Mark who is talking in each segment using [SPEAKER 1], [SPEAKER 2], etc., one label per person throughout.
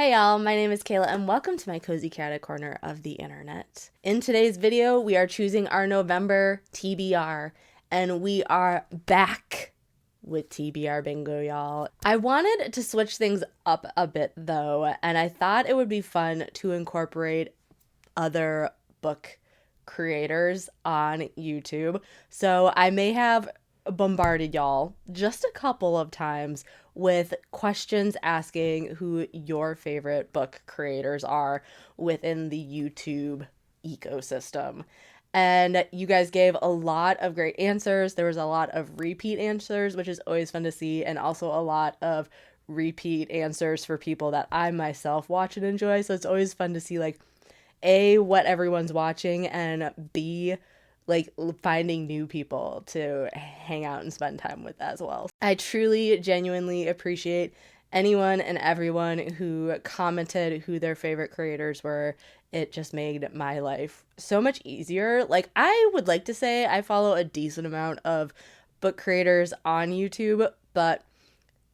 [SPEAKER 1] Hey y'all, my name is Kayla and welcome to my cozy chaotic corner of the internet. In today's video, we are choosing our November TBR and we are back with TBR bingo, y'all. I wanted to switch things up a bit though, and I thought it would be fun to incorporate other book creators on YouTube. So I may have bombarded y'all just a couple of times with questions asking who your favorite book creators are within the YouTube ecosystem. And you guys gave a lot of great answers. There was a lot of repeat answers, which is always fun to see, and also a lot of repeat answers for people that I myself watch and enjoy. So it's always fun to see, like, A, what everyone's watching, and B, like, finding new people to hang out and spend time with as well. I truly, genuinely appreciate anyone and everyone who commented who their favorite creators were. It just made my life so much easier. Like, I would like to say I follow a decent amount of book creators on YouTube, but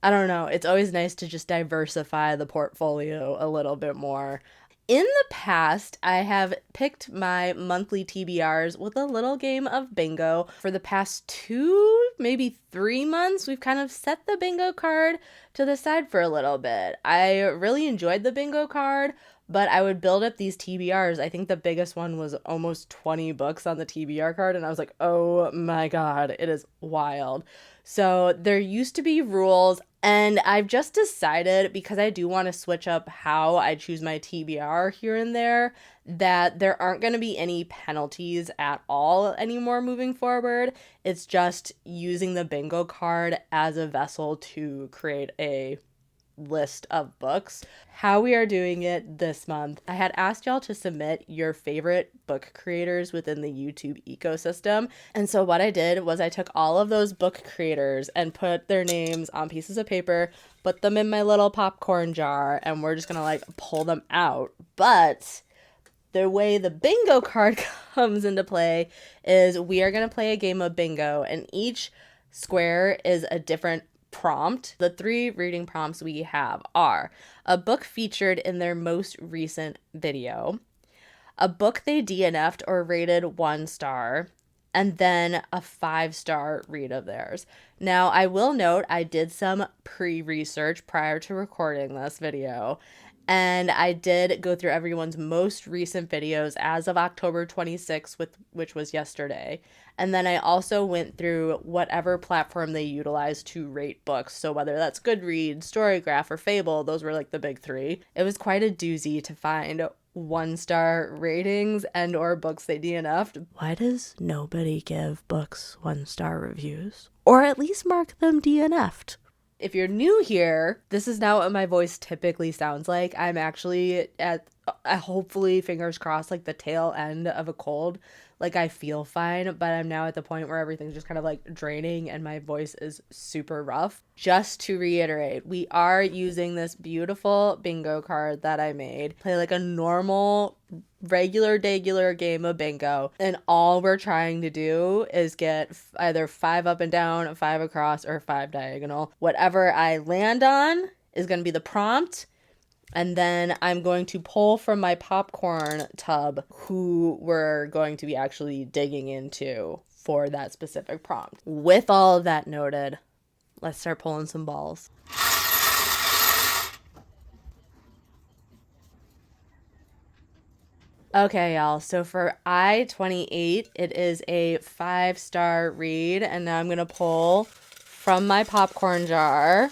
[SPEAKER 1] I don't know. It's always nice to just diversify the portfolio a little bit more. In the past, I have picked my monthly TBRs with a little game of bingo. For the past 2, maybe 3 months, we've kind of set the bingo card to the side for a little bit. I really enjoyed the bingo card, but I would build up these TBRs. I think the biggest one was almost 20 books on the TBR card, and I was like, oh my god, it is wild. So there used to be rules, and I've just decided, because I do want to switch up how I choose my TBR here and there, that there aren't going to be any penalties at all anymore moving forward. It's just using the bingo card as a vessel to create a list of books. How we are doing it this month, I had asked y'all to submit your favorite book creators within the YouTube ecosystem. And so what I did was I took all of those book creators and put their names on pieces of paper, put them in my little popcorn jar, and we're just gonna like pull them out. But the way the bingo card comes into play is we are gonna play a game of bingo, and each square is a different prompt. The 3 reading prompts we have are a book featured in their most recent video, a book they DNF'd or rated 1 star, and then a 5-star read of theirs. Now, I will note I did some pre-research prior to recording this video, and I did go through everyone's most recent videos as of October 26th, which was yesterday. And then I also went through whatever platform they utilize to rate books. So whether that's Goodreads, Storygraph, or Fable, those were like the big 3. It was quite a doozy to find 1-star ratings and or books they DNF'd. Why does nobody give books 1-star reviews? Or at least mark them DNF'd? If you're new here, this is not what my voice typically sounds like. I'm actually at, hopefully, fingers crossed, like the tail end of a cold. Like, I feel fine, but I'm now at the point where everything's just kind of like draining and my voice is super rough. Just to reiterate, we are using this beautiful bingo card that I made. Play like a normal, regular game of bingo, and all we're trying to do is get either 5 up and down, 5 across, or 5 diagonal. Whatever I land on is going to be the prompt. And then I'm going to pull from my popcorn tub who we're going to be actually digging into for that specific prompt. With all of that noted, let's start pulling some balls. Okay, y'all. So for I-28, it is a 5-star read. And now I'm going to pull from my popcorn jar.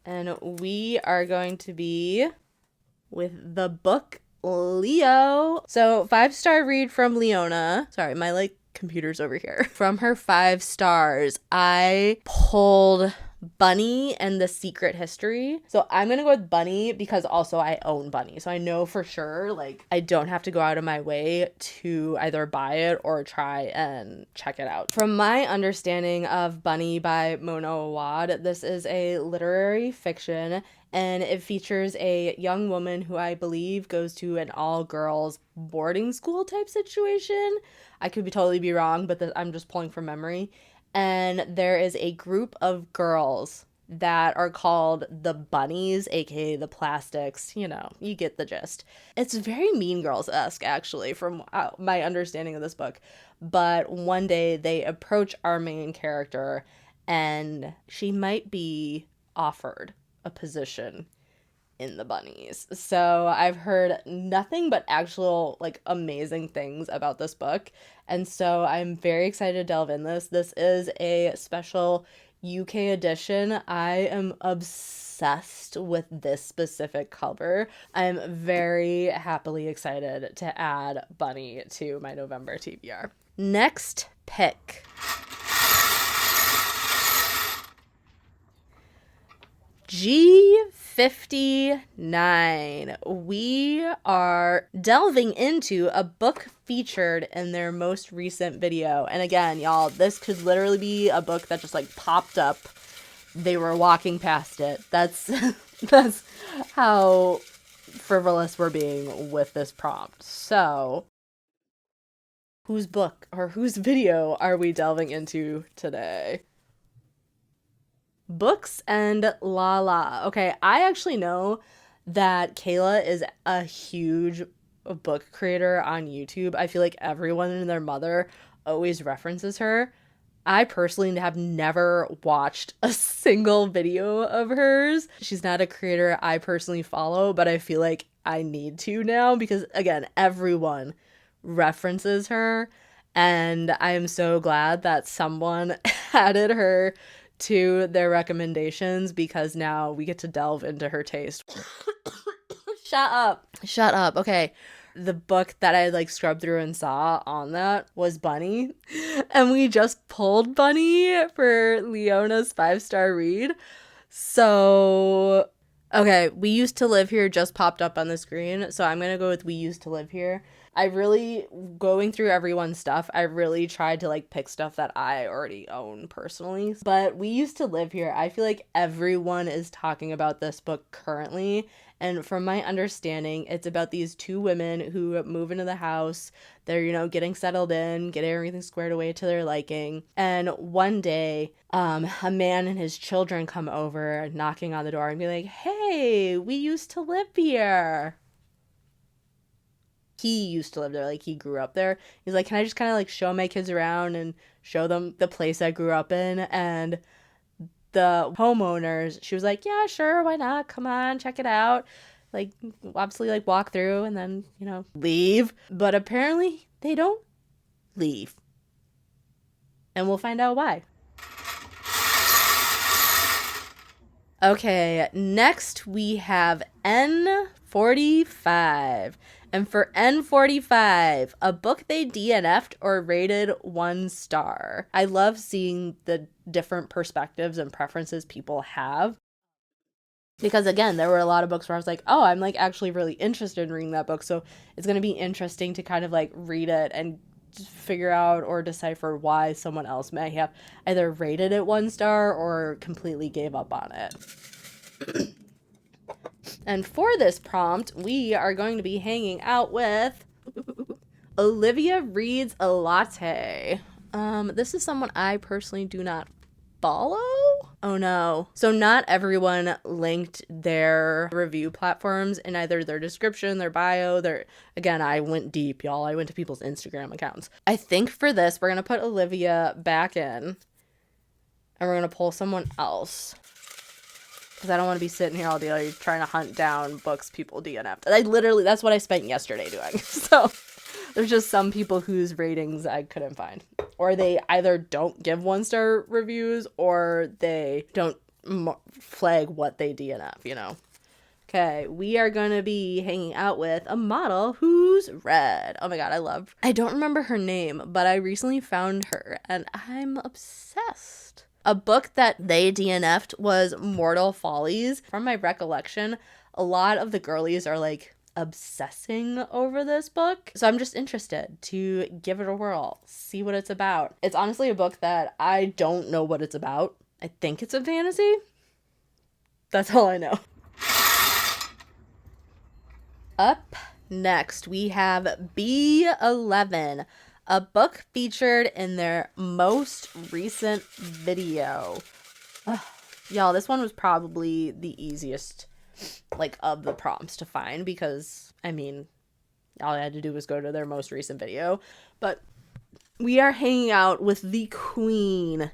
[SPEAKER 1] And we are going to be with the book Leo. So 5-star read from Leona. Sorry, my like computer's over here. From her 5 stars, I pulled Bunny and the Secret History. So I'm gonna go with Bunny because also I own Bunny. So I know for sure, like, I don't have to go out of my way to either buy it or try and check it out. From my understanding of Bunny by Mona Awad, this is a literary fiction and it features a young woman who I believe goes to an all-girls boarding school type situation. I could totally be wrong, but I'm just pulling from memory. And there is a group of girls that are called the bunnies, aka the plastics. You know, you get the gist. It's very Mean Girls-esque, actually, from my understanding of this book. But one day they approach our main character, and she might be offered a position in the bunnies. So I've heard nothing but actual like amazing things about this book. And so I'm very excited to delve in this. This is a special UK edition. I am obsessed with this specific cover. I'm very happily excited to add Bunny to my November TBR. Next pick. G59. We are delving into a book featured in their most recent video. And again, y'all, this could literally be a book that just like popped up. They were walking past it. That's that's how frivolous we're being with this prompt. So, whose book or whose video are we delving into today? Books and La La. Okay, I actually know that Kayla is a huge book creator on YouTube. I feel like everyone and their mother always references her. I personally have never watched a single video of hers. She's not a creator I personally follow, but I feel like I need to now because, again, everyone references her. And I am so glad that someone added her to their recommendations because now we get to delve into her taste. Shut up. Okay, the book that I like scrubbed through and saw on that was Bunny, and we just pulled Bunny for Leona's 5-star read. So okay, We Used to Live Here just popped up on the screen, so I'm gonna go with We Used to Live Here. I really, going through everyone's stuff, I really tried to like pick stuff that I already own personally. But We Used to Live Here, I feel like everyone is talking about this book currently. And from my understanding, it's about these two women who move into the house. They're, you know, getting settled in, getting everything squared away to their liking. And one day, a man and his children come over, knocking on the door and be like, "Hey, we used to live here." He used to live there, like he grew up there. He's like, "Can I just kind of like show my kids around and show them the place I grew up in?" And the homeowners, she was like, "Yeah, sure, why not? Come on, check it out." Like, obviously, like walk through and then, you know, leave. But apparently they don't leave. And we'll find out why. Okay, next we have N45. And for N45, a book they DNF'd or rated 1 star. I love seeing the different perspectives and preferences people have. Because again, there were a lot of books where I was like, oh, I'm like actually really interested in reading that book. So it's going to be interesting to kind of like read it and figure out or decipher why someone else may have either rated it 1 star or completely gave up on it. And for this prompt, we are going to be hanging out with Olivia Reads a Latte. This is someone I personally do not follow. Oh no. So not everyone linked their review platforms in either their description, their bio, again, I went deep, y'all. I went to people's Instagram accounts. I think for this, we're going to put Olivia back in and we're going to pull someone else. Because I don't want to be sitting here all day trying to hunt down books people DNF'd. That's what I spent yesterday doing. So there's just some people whose ratings I couldn't find. Or they either don't give 1-star reviews or they don't flag what they DNF, you know. Okay, we are going to be hanging out with a model who's red. Oh my god, I don't remember her name, but I recently found her and I'm obsessed. A book that they DNF'd was Mortal Follies. From my recollection, a lot of the girlies are like obsessing over this book. So I'm just interested to give it a whirl, see what it's about. It's honestly a book that I don't know what it's about. I think it's a fantasy. That's all I know. Up next, we have B11. A book featured in their most recent video. Y'all, this one was probably the easiest, like, of the prompts to find because, I mean, all I had to do was go to their most recent video. But we are hanging out with the queen,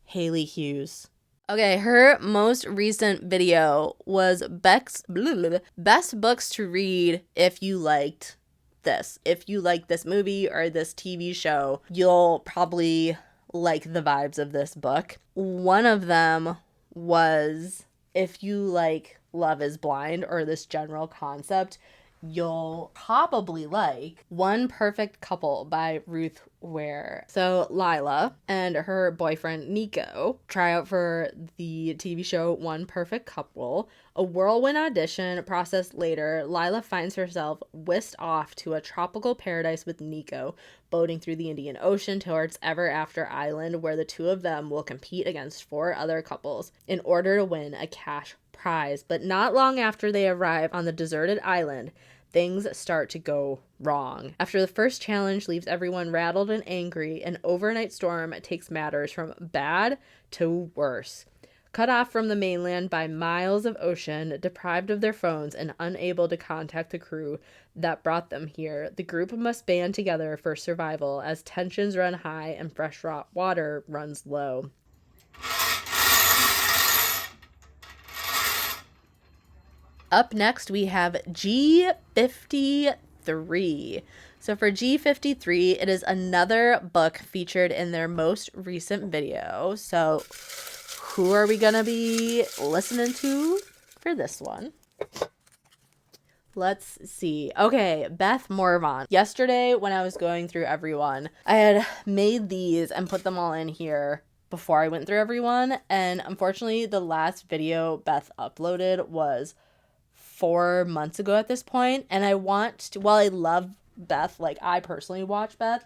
[SPEAKER 1] Haley Hughes. Okay, her most recent video was best books to read if you liked this. If you like this movie or this TV show, you'll probably like the vibes of this book. One of them was if you like Love is Blind or this general concept, you'll probably like One Perfect Couple by Ruth Ware. So Lila and her boyfriend Nico try out for the TV show One Perfect Couple. A whirlwind audition process later, Lila finds herself whisked off to a tropical paradise with Nico, boating through the Indian Ocean towards Ever After Island, where the two of them will compete against 4 other couples in order to win a cash prize. But not long after they arrive on the deserted island, things start to go wrong. After the first challenge leaves everyone rattled and angry, an overnight storm takes matters from bad to worse. Cut off from the mainland by miles of ocean, deprived of their phones, and unable to contact the crew that brought them here, the group must band together for survival as tensions run high and fresh water runs low. Up next, we have G53. So for G53, it is another book featured in their most recent video. So who are we going to be listening to for this one? Let's see. Okay, Beth Morvan. Yesterday, when I was going through everyone, I had made these and put them all in here before I went through everyone. And unfortunately, the last video Beth uploaded was 4 months ago at this point, and I want to, while I love Beth, like I personally watch Beth,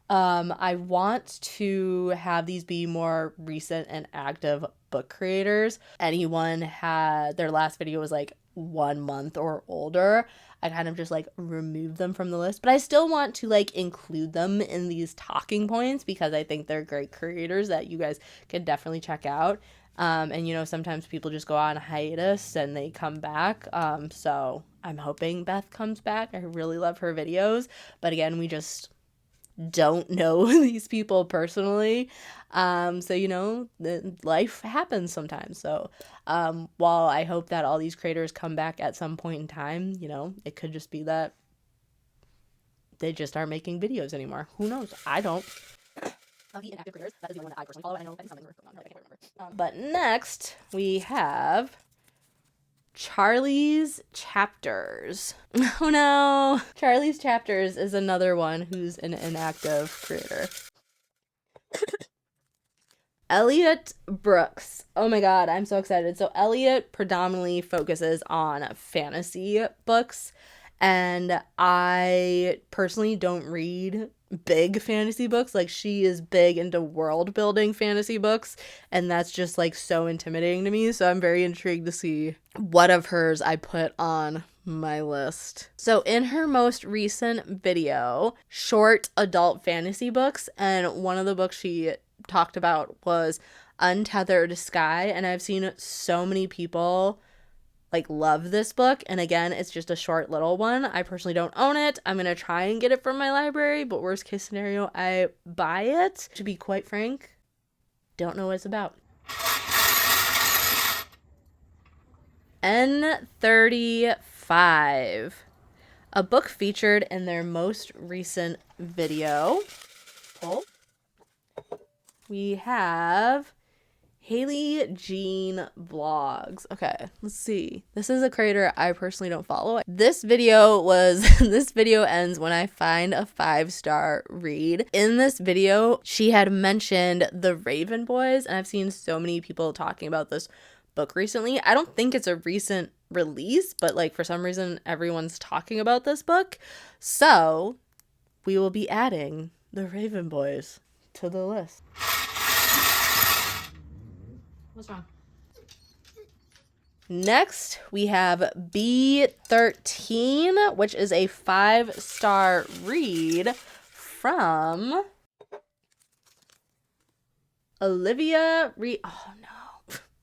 [SPEAKER 1] I want to have these be more recent and active book creators. Anyone had their last video was like 1 month or older, I kind of just like remove them from the list, but I still want to like include them in these talking points because I think they're great creators that you guys can definitely check out. And, you know, sometimes people just go on hiatus and they come back. So I'm hoping Beth comes back. I really love her videos. But again, we just don't know these people personally. So, you know, life happens sometimes. So while I hope that all these creators come back at some point in time, you know, it could just be that they just aren't making videos anymore. Who knows? I don't. Of the inactive creators, that is the only one that I personally follow. I know something going on, I can't remember. But next, we have Charlie's Chapters. Oh no! Charlie's Chapters is another one who's an inactive creator. Elliot Brooks. Oh my god, I'm so excited. So Elliot predominantly focuses on fantasy books, and I personally don't read big fantasy books. Like, she is big into world building fantasy books, and that's just like so intimidating to me. So I'm very intrigued to see what of hers I put on my list. So in her most recent video, short adult fantasy books, and one of the books she talked about was Untethered Sky, and I've seen so many people like love this book, and again, it's just a short little one. I personally don't own it. I'm gonna try and get it from my library, but worst case scenario, I buy it. To be quite frank, don't know what it's about. N35, a book featured in their most recent video. We have Haley Jean Vlogs. Okay, let's see. This is a creator I personally don't follow. This video ends when I find a 5-star read. In this video, she had mentioned The Raven Boys, and I've seen so many people talking about this book recently. I don't think it's a recent release, but like for some reason everyone's talking about this book. So we will be adding The Raven Boys to the list. What's wrong? Next, we have B13, which is a 5-star read from Olivia Reed. Oh no.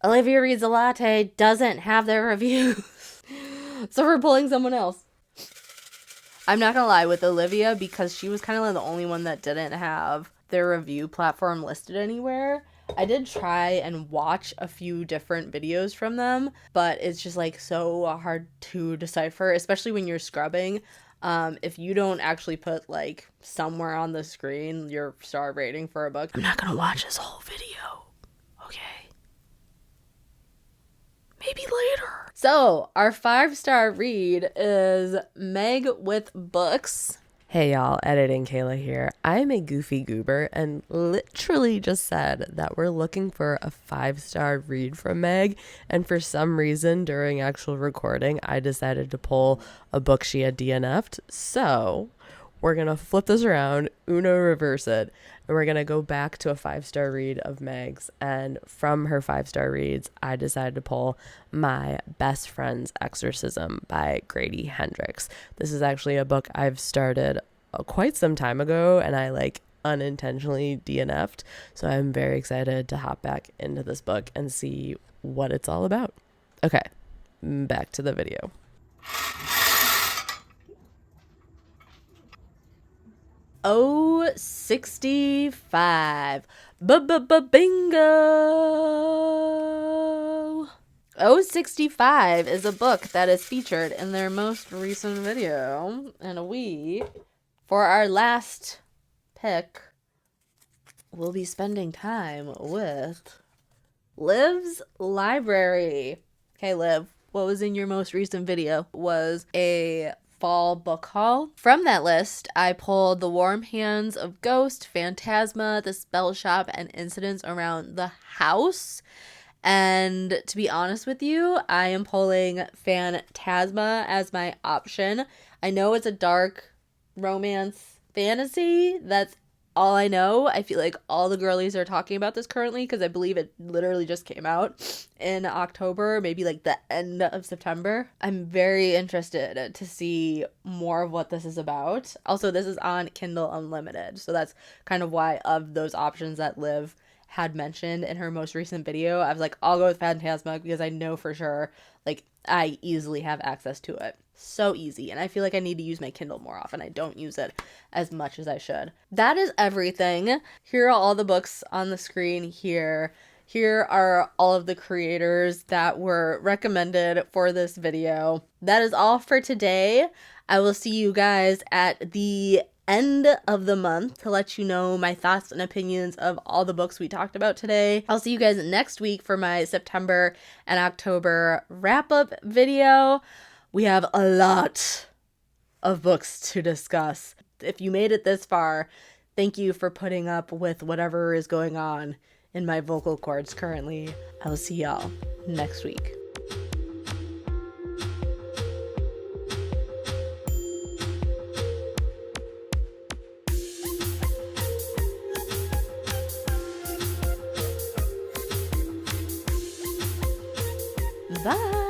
[SPEAKER 1] Olivia Reads a Latte doesn't have their reviews. So we're pulling someone else. I'm not gonna lie, with Olivia, because she was kind of like the only one that didn't have their review platform listed anywhere, I did try and watch a few different videos from them, but it's just like so hard to decipher, especially when you're scrubbing. If you don't actually put like somewhere on the screen your star rating for a book, I'm not gonna watch this whole video, okay? Maybe later. So our 5-star read is Meg with Books.
[SPEAKER 2] Hey y'all, Editing Kayla here. I'm a goofy goober and literally just said that we're looking for a 5-star read from Meg, and for some reason during actual recording I decided to pull a book she had DNF'd. So we're gonna flip this around, Uno reverse it, and we're gonna go back to a 5-star read of Meg's, and from her 5-star reads I decided to pull My Best Friend's Exorcism by Grady Hendrix. This is actually a book I've started quite some time ago and I like unintentionally DNF'd, so I'm very excited to hop back into this book and see what it's all about. Okay, back to the video.
[SPEAKER 1] Oh, 65. Bingo! Oh, 65 is a book that is featured in their most recent video. And we, for our last pick, will be spending time with Liv's Library. Okay, Liv, what was in your most recent video? Was a fall book haul. From that list, I pulled The Warm Hands of Ghost, Phantasma, The Spell Shop, and Incidents Around the House. And to be honest with you, I am pulling Phantasma as my option. I know it's a dark romance fantasy. That's all I know. I feel like all the girlies are talking about this currently because I believe it literally just came out in October, maybe like the end of September. I'm very interested to see more of what this is about. Also, this is on Kindle Unlimited, so that's kind of why of those options that Liv had mentioned in her most recent video, I was like, I'll go with Phantasma because I know for sure, like, I easily have access to it. So easy. And I feel like I need to use my Kindle more often. I don't use it as much as I should. That is everything. Here are all the books on the screen here. Here are all of the creators that were recommended for this video. That is all for today. I will see you guys at the end of the month to let you know my thoughts and opinions of all the books we talked about today. I'll see you guys next week for my September and October wrap-up video. We have a lot of books to discuss. If you made it this far, thank you for putting up with whatever is going on in my vocal cords currently. I will see y'all next week. Bye.